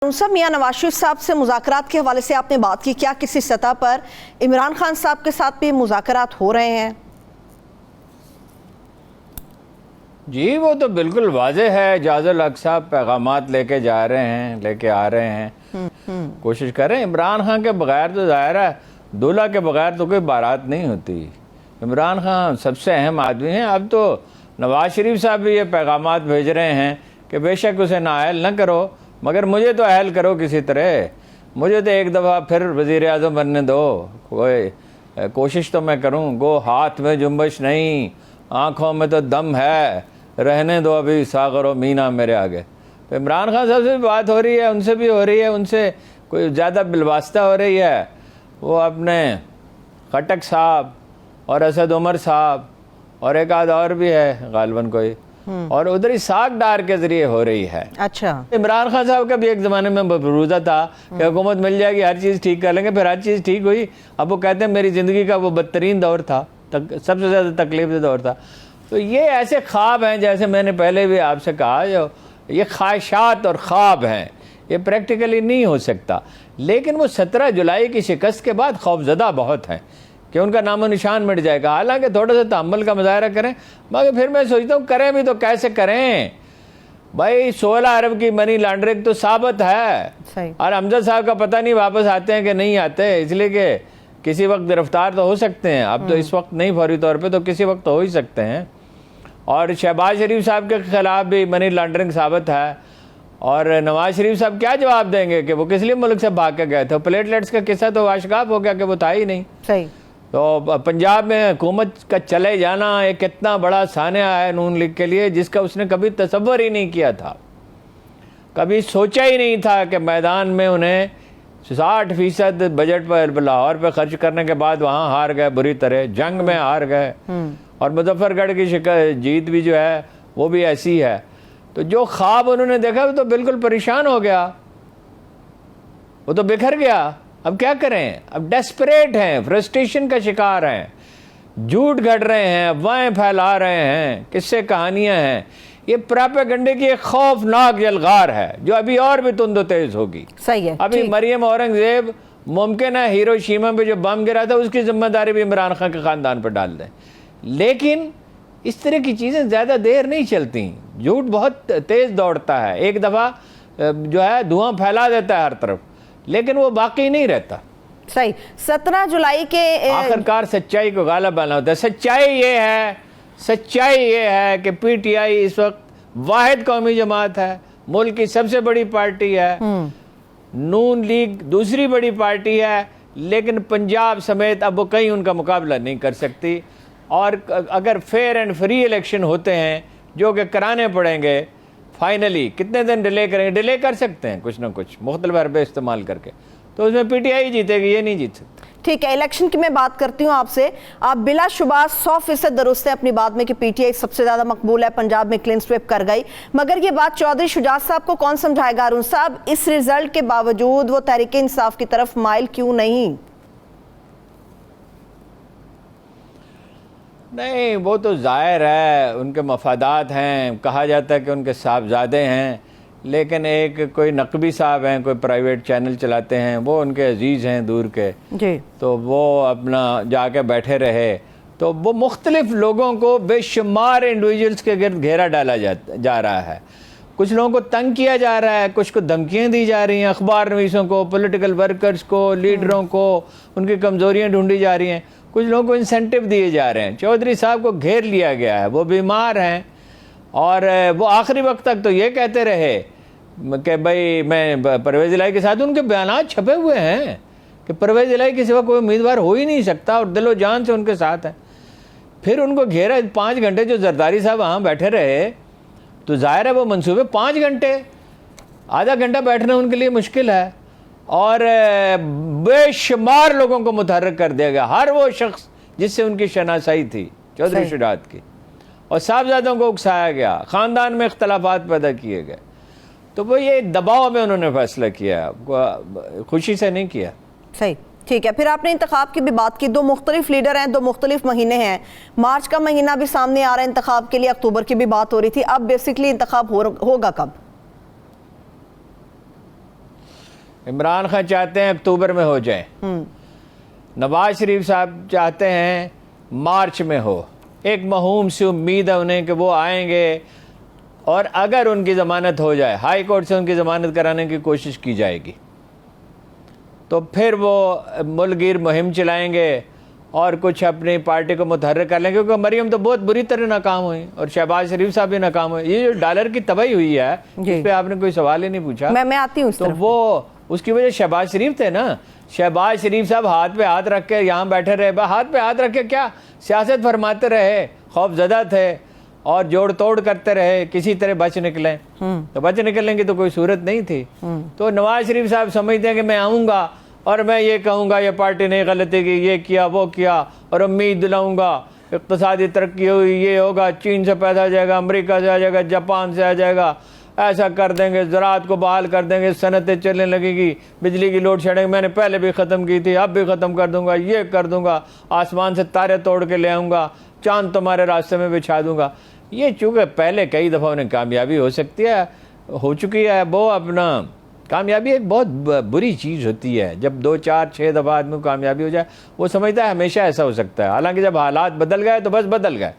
सब मियां नवाज शरीफ साहब से मुज़ाकरात के हवाले से आपने बात की, क्या किसी सतह पर इमरान खान साहब के साथ भी मुज़ाकरात हो रहे हैं? जी वो तो बिल्कुल वाज़ेह है। जाजुल हक साहब पैगामात लेके जा रहे हैं, लेके आ रहे हैं, कोशिश कर रहे हैं। इमरान खान के बगैर तो ज़ाहिर है दूल्हा के बगैर तो कोई बारात नहीं होती। इमरान खान सबसे अहम आदमी हैं। अब तो नवाज शरीफ साहब भी ये पैगामात भेज रहे हैं कि बेशक उसे नाअहल न करो मगर मुझे तो अहल करो किसी तरह, मुझे तो एक दफ़ा फिर वज़ीर आज़म बनने दो, कोई कोशिश तो मैं करूं। गो हाथ में जुम्बश नहीं, आँखों में तो दम है, रहने दो अभी सागर व मीना मेरे आगे। तो इमरान खान साहब से भी बात हो रही है, उनसे भी हो रही है, उनसे कोई ज़्यादा बिलवास्ता हो रही है। वो अपने खटक साहब और असद उमर साहब और एक आध और भी है गालिबन कोई, और उधर ही साग डार के जरिए हो रही है। अच्छा, इमरान खान साहब का भी एक ज़माने में बरूजा था कि हुकूमत मिल जाएगी हर चीज़ ठीक कर लेंगे, फिर हर चीज़ ठीक हुई। अब वो कहते हैं मेरी ज़िंदगी का वो बदतरीन दौर था, सबसे ज़्यादा तकलीफ दौर था। तो ये ऐसे ख्वाब हैं, जैसे मैंने पहले भी आपसे कहा, जो ये ख्वाहिशात और ख्वाब हैं, ये प्रैक्टिकली नहीं हो सकता। लेकिन वो 17 जुलाई की शिकस्त के बाद खौफजदा बहुत हैं कि उनका नामो निशान मिट जाएगा। हालांकि थोड़ा सा तहम्मुल का मुजाहरा करें, मगर फिर मैं सोचता हूँ करें भी तो कैसे करें भाई। 16 अरब की मनी लॉन्ड्रिंग तो साबित है, और हमजा साहब का पता नहीं वापस आते हैं कि नहीं आते, इसलिए कि किसी वक्त गिरफ्तार तो हो सकते हैं। अब तो इस वक्त नहीं, फौरी तौर पे तो किसी वक्त तो हो ही सकते हैं। और शहबाज शरीफ साहब के खिलाफ भी मनी लॉन्ड्रिंग साबित है। और नवाज शरीफ साहब क्या जवाब देंगे कि वो किस लिए मुल्क से भाग के गए थे? प्लेटलेट्स का किस्सा तो वाशगाफ हो गया कि वो था ही नहीं। सही। तो पंजाब में हुकूमत का चले जाना एक कितना बड़ा सानिया है नून लीग के लिए, जिसका उसने कभी तसव्वुर ही नहीं किया था, कभी सोचा ही नहीं था कि मैदान में उन्हें 60% बजट पर लाहौर पे खर्च करने के बाद वहाँ हार गए, बुरी तरह जंग में हार गए। और मुजफ्फरगढ़ की जीत भी जो है वो भी ऐसी है। तो जो ख्वाब उन्होंने देखा वो तो बिल्कुल परेशान हो गया, वो तो बिखर गया। अब क्या करें? अब डेस्परेट हैं, फ्रस्ट्रेशन का शिकार हैं, झूठ गढ़ रहे हैं, अफवाहें फैला रहे हैं, किस्से कहानियां हैं। ये प्रोपेगेंडे की एक खौफनाक यलगार है जो अभी और भी तुंद तेज होगी। सही है। अभी मरियम औरंगजेब मुमकिन है हिरोशिमा पे जो बम गिरा था उसकी जिम्मेदारी भी इमरान खान के खानदान पर डाल दें, लेकिन इस तरह की चीज़ें ज़्यादा देर नहीं चलती। झूठ बहुत तेज़ दौड़ता है, एक दफ़ा जो है धुआं फैला देता है हर तरफ, लेकिन वो बाकी नहीं रहता। सही। 17 जुलाई के आखिरकार सच्चाई को गालिब आना होता है। सच्चाई ये है कि पीटीआई इस वक्त वाहिद कौमी जमात है, मुल्क की सबसे बड़ी पार्टी है। नून लीग दूसरी बड़ी पार्टी है, लेकिन पंजाब समेत अब वो कहीं उनका मुकाबला नहीं कर सकती। और अगर फेयर एंड फ्री इलेक्शन होते हैं जो कि कराने पड़ेंगे, फाइनली कितने दिन डिले करेंगे? डिले कर सकते हैं कुछ ना कुछ मुख्तलिफ हरबे इस्तेमाल करके, तो उसमें पीटीआई जीतेगी, ये नहीं जीत सकती। ठीक है, इलेक्शन की मैं बात करती हूँ आपसे। आप बिलाशुबा 100% दुरुस्त है अपनी बात में कि पीटीआई सबसे ज्यादा मकबूल है, पंजाब में क्लीन स्वीप कर गई, मगर ये बात चौधरी शुजात साहब को कौन समझाएगा? अरुण साहब, इस रिजल्ट के बावजूद वो तहरीक इंसाफ की तरफ माइल क्यों नहीं? नहीं, वो तो जाहिर है उनके मफादात हैं। कहा जाता है कि उनके साहबजादे हैं, लेकिन एक कोई नकवी साहब हैं, कोई प्राइवेट चैनल चलाते हैं, वो उनके अजीज़ हैं दूर के जी, तो वो अपना जाके बैठे रहे। तो वो मुख्तलिफ लोगों को बेशुमार इंडिविजुअल्स के गिर्द घेरा डाला जा रहा है। कुछ लोगों को तंग किया जा रहा है, कुछ को धमकियाँ दी जा रही हैं, अखबार नवीसों को, पॉलिटिकल वर्कर्स को, लीडरों को उनकी कमज़ोरियाँ ढूंढी जा रही हैं, कुछ लोगों को इंसेंटिव दिए जा रहे हैं। चौधरी साहब को घेर लिया गया है, वो बीमार हैं, और वो आखिरी वक्त तक तो ये कहते रहे कि भाई मैं परवेज़ इलाही के साथ, उनके बयानात छपे हुए हैं कि परवेज़ इलाही के सिवा कोई उम्मीदवार हो ही नहीं सकता, और दिलो जान से उनके साथ हैं। फिर उनको घेरा 5 घंटे जो जरदारी साहब वहाँ बैठे रहे, तो जाहिर है वो मंसूबे 5 घंटे, आधा घंटा बैठना उनके लिए मुश्किल है, और बेशुमार लोगों को मुतहर्रिक कर दिया गया। हर वो शख्स जिससे उनकी शनासाई थी चौधरी शुजात की, और साहबजादों को उकसाया गया, ख़ानदान में इख्तलाफात पैदा किए गए। तो वो ये दबाव में उन्होंने फैसला किया, खुशी से नहीं किया। सही, ठीक है। फिर आपने इंतखाब की भी बात की, 2 मुख्तलिफ लीडर हैं, 2 मुख्तलिफ महीने हैं, मार्च का महीना भी सामने आ रहा है इंतखाब के लिए, अक्टूबर की भी बात हो रही थी। अब बेसिकली इंतखाब होगा कब? इमरान खान चाहते हैं अक्टूबर में हो जाए, नवाज शरीफ साहब चाहते हैं मार्च में हो। एक महूम सी उम्मीद है उन्हें कि वो आएंगे और अगर उनकी ज़मानत हो जाए, हाई कोर्ट से उनकी ज़मानत कराने की कोशिश की जाएगी, तो फिर वो मुल्कगीर मुहिम चलाएंगे और कुछ अपनी पार्टी को मुतहर्रिक कर लेंगे, क्योंकि मरियम तो बहुत बुरी तरह नाकाम हुई और शहबाज शरीफ साहब भी नाकाम हुए। ये जो डॉलर की तबाही हुई है, इस पे आपने कोई सवाल ही नहीं पूछा। मैं आती हूँ। तो वो उसकी वजह शहबाज शरीफ थे ना। शहबाज शरीफ साहब हाथ पे हाथ रख के यहाँ बैठे रहे, हाथ पे हाथ रख के क्या सियासत फरमाते रहे, खौफजदा थे और जोड़ तोड़ करते रहे, किसी तरह बच निकले। तो बच निकलने की तो कोई सूरत नहीं थी। तो नवाज शरीफ साहब समझते हैं कि मैं आऊँगा और मैं ये कहूँगा ये पार्टी ने गलती की, ये किया वो किया, और उम्मीद दिलाऊँगा इक़्तिसादी तरक्की हुई, ये होगा, चीन से पैदा आ जाएगा, अमेरिका से आ जाएगा, जापान से आ जाएगा, ऐसा कर देंगे, ज़राअत को बहाल कर देंगे, सनतें चलने लगेगी, बिजली की लोड शेडिंग मैंने पहले भी ख़त्म की थी, अब भी ख़त्म कर दूंगा, ये कर दूंगा, आसमान से तारे तोड़ के ले आऊँगा, चांद तुम्हारे रास्ते में बिछा दूंगा। ये चूँकि पहले कई दफ़ा उन्हें कामयाबी हो सकती है, हो चुकी है। वो अपना कामयाबी एक बहुत बुरी चीज़ होती है। जब 2 4 6 दफ़ा आदमी को कामयाबी हो जाए, वो समझता है हमेशा ऐसा हो सकता है। हालांकि जब हालात बदल गए तो बस बदल गए।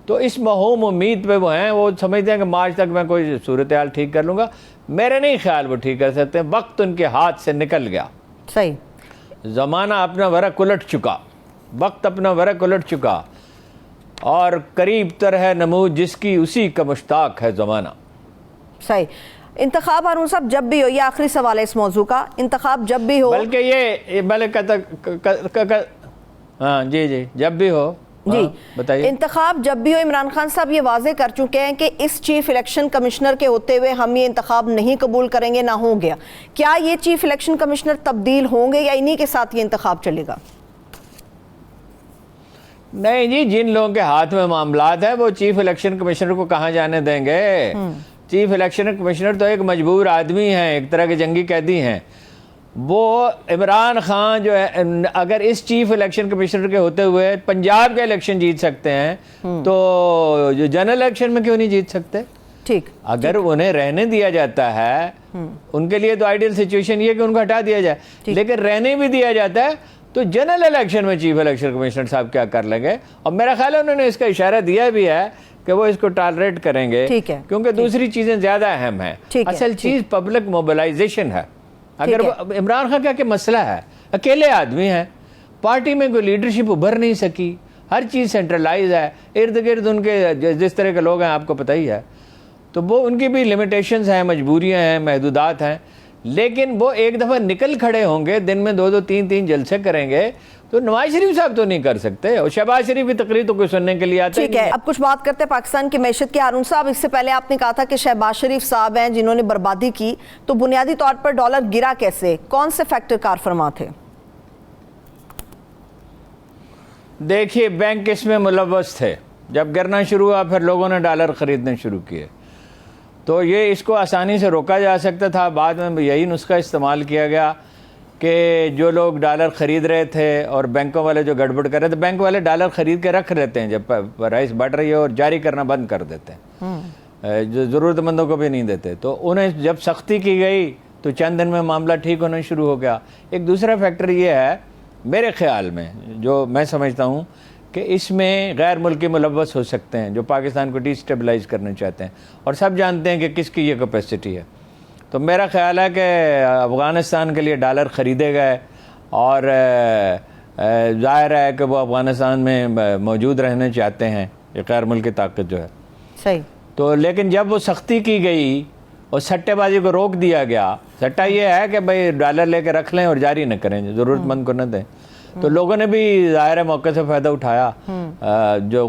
तो इस महूम उम्मीद पे वो हैं, वो समझते हैं कि मार्च तक मैं कोई सूरत हाल ठीक कर लूँगा। मेरे नहीं ख्याल वो ठीक कर सकते। वक्त उनके हाथ से निकल गया। सही, ज़माना अपना वरक उलट चुका, वक्त अपना वरक उलट चुका, और करीब तर है नमूद जिसकी उसी का मुश्ताक है ज़माना। सही। इंतखाब हारून साहब जब भी हो, ये आखिरी सवाल है इस मौजू का, इंतखाब जब भी हो, बल्कि ये हाँ जी जब भी हो जी बताइए। इंतखाब जब भी हो, इमरान खान साहब ये वाजे कर चुके हैं कि इस चीफ इलेक्शन कमिश्नर के होते हुए हम ये इंतखाब नहीं कबूल करेंगे, ना हो गया। क्या ये चीफ इलेक्शन कमिश्नर तब्दील होंगे या इन्हीं के साथ ये इंतखाब चलेगा? नहीं जी, जिन लोगों के हाथ में मामलात है वो चीफ इलेक्शन कमिश्नर को कहाँ जाने देंगे। चीफ इलेक्शन कमिश्नर तो एक मजबूर आदमी है, एक तरह के जंगी कैदी हैं। वो इमरान खान जो है, अगर इस चीफ इलेक्शन कमिश्नर के होते हुए पंजाब के इलेक्शन जीत सकते हैं, तो जो जनरल इलेक्शन में क्यों नहीं जीत सकते? ठीक, अगर उन्हें रहने दिया जाता है, उनके लिए तो आइडियल सिचुएशन ये कि उनको हटा दिया जाए, लेकिन रहने भी दिया जाता है तो जनरल इलेक्शन में चीफ इलेक्शन कमिश्नर साहब क्या कर लेंगे। और मेरा ख्याल है उन्होंने इसका इशारा दिया भी है कि वो इसको टॉलरेट करेंगे, क्योंकि दूसरी चीजें ज्यादा अहम है। असल चीज पब्लिक मोबिलाइजेशन है। अगर इमरान खान का मसला है, अकेले आदमी है, पार्टी में कोई लीडरशिप उभर नहीं सकी, हर चीज़ सेंट्रलाइज है, इर्द गिर्द उनके जिस तरह के लोग हैं आपको पता ही है, तो वो उनकी भी लिमिटेशंस हैं, मजबूरियां हैं, महदूदात हैं। लेकिन वो एक दफ़ा निकल खड़े होंगे, दिन में 2 2 3 3 जलसे करेंगे, तो नवाज शरीफ साहब तो नहीं कर सकते, और शहबाज शरीफ की तकरीर तो कोई सुनने के लिए आता है। ठीक है, अब कुछ बात करते हैं पाकिस्तान की मैशत की। हारून साहब, इससे पहले आपने कहा था कि शहबाज शरीफ साहब हैं जिन्होंने बर्बादी की, तो बुनियादी तौर पर डॉलर गिरा कैसे, कौन से फैक्टर कार फरमा थे? देखिए, बैंक इसमें मुलव्वस थे। जब गिरना शुरू हुआ फिर लोगों ने डॉलर खरीदने शुरू किए, तो ये इसको आसानी से रोका जा सकता था। बाद में यही नुस्खा इस्तेमाल किया गया कि जो लोग डॉलर ख़रीद रहे थे और बैंकों वाले जो गड़बड़ कर रहे थे, बैंक वाले डॉलर ख़रीद के रख लेते हैं, जब प्राइस बढ़ रही है, और जारी करना बंद कर देते हैं, जो ज़रूरतमंदों को भी नहीं देते। तो उन्हें जब सख्ती की गई तो चंद दिन में मामला ठीक होना शुरू हो गया। एक दूसरा फैक्टर ये है मेरे ख़्याल में, जो मैं समझता हूँ कि इसमें गैर मुल्की मुलव्वस हो सकते हैं जो पाकिस्तान को डिस्टेबलाइज करना चाहते हैं, और सब जानते हैं कि किसकी ये कैपेसिटी है। तो मेरा ख़्याल है कि अफ़गानिस्तान के लिए डॉलर ख़रीदे गए, और ज़ाहिर है कि वो अफ़गानिस्तान में मौजूद रहना चाहते हैं, ये गैर मुल्की ताकत जो है। सही। तो लेकिन जब वो सख्ती की गई और सट्टेबाजी को रोक दिया गया, सट्टा ये है कि भाई डॉलर लेके रख लें और जारी न करें, ज़रूरतमंद को न दें, तो लोगों ने भी ज़ाहिर है मौके से फ़ायदा उठाया। जो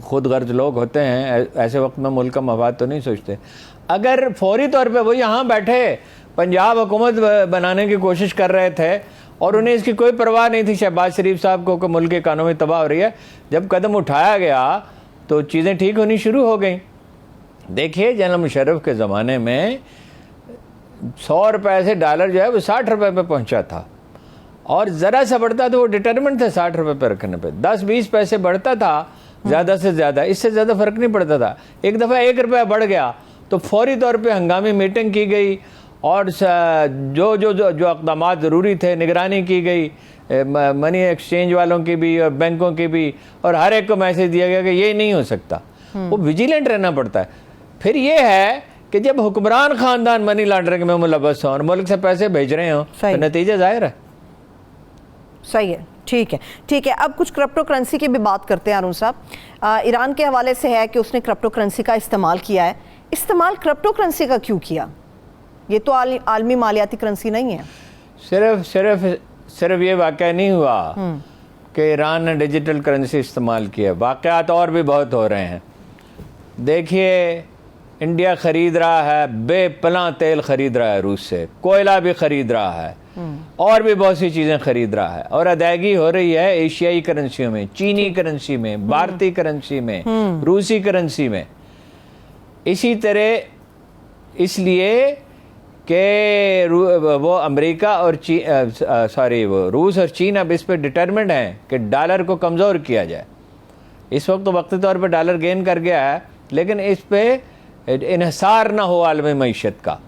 खुद गर्ज लोग होते हैं ऐसे वक्त में मुल्क का मफाद तो नहीं सोचते। अगर फौरी तौर पे वो यहाँ बैठे पंजाब हुकूमत बनाने की कोशिश कर रहे थे और उन्हें इसकी कोई परवाह नहीं थी शहबाज शरीफ साहब को कि मुल्क की इकानमी तबाह हो रही है, जब कदम उठाया गया तो चीज़ें ठीक होनी शुरू हो गई। देखिए, जनरल मुशर्रफ के ज़माने में 100 रुपये से डॉलर जो है वो 60 रुपये पे पहुँचा था, और ज़रा सा बढ़ता तो वो डिटर्मिनेंट थे 60 रुपये पे रखने पे। 10-20 पैसे बढ़ता था ज़्यादा से ज़्यादा, इससे ज़्यादा फ़र्क नहीं पड़ता था। एक दफ़ा 1 रुपया बढ़ गया तो फौरी तौर पे हंगामी मीटिंग की गई और जो जो जो जो इक़दामात ज़रूरी थे निगरानी की गई, मनी एक्सचेंज वालों की भी और बैंकों की भी, और हर एक को मैसेज दिया गया कि ये नहीं हो सकता। वो विजिलेंट रहना पड़ता है। फिर ये है कि जब हुक्मरान ख़ानदान मनी लॉन्ड्रिंग में मुलव्वस हों और मुल्क से पैसे भेज रहे हों तो नतीजा ज़ाहिर है। सही है, ठीक है, ठीक है। अब कुछ क्रिप्टो करेंसी की भी बात करते हैं अरुण साहब। ईरान के हवाले से है कि उसने क्रिप्टो करेंसी का इस्तेमाल किया है। इस्तेमाल क्रिप्टो करेंसी का क्यों किया? ये तो आलमी मालियाती करेंसी नहीं है। सिर्फ ये वाक़या नहीं हुआ कि ईरान ने डिजिटल करेंसी इस्तेमाल किया, वाक़यात और भी बहुत हो रहे हैं। देखिए, इंडिया ख़रीद रहा है, बेपनाह तेल ख़रीद रहा है रूस से, कोयला भी ख़रीद रहा है, और भी बहुत सी चीज़ें ख़रीद रहा है, और अदायगी हो रही है एशियाई करेंसियों में, चीनी करेंसी में, भारतीय करेंसी में, रूसी करेंसी में। इसी तरह इसलिए कि वो अमेरिका और वो रूस और चीन अब इस पर डिटरमिन्ड हैं कि डॉलर को कमज़ोर किया जाए। इस वक्त तो वक्ती तौर पर डॉलर गेन कर गया है, लेकिन इस पर इन्हिसार ना हो आलमी मईशत का।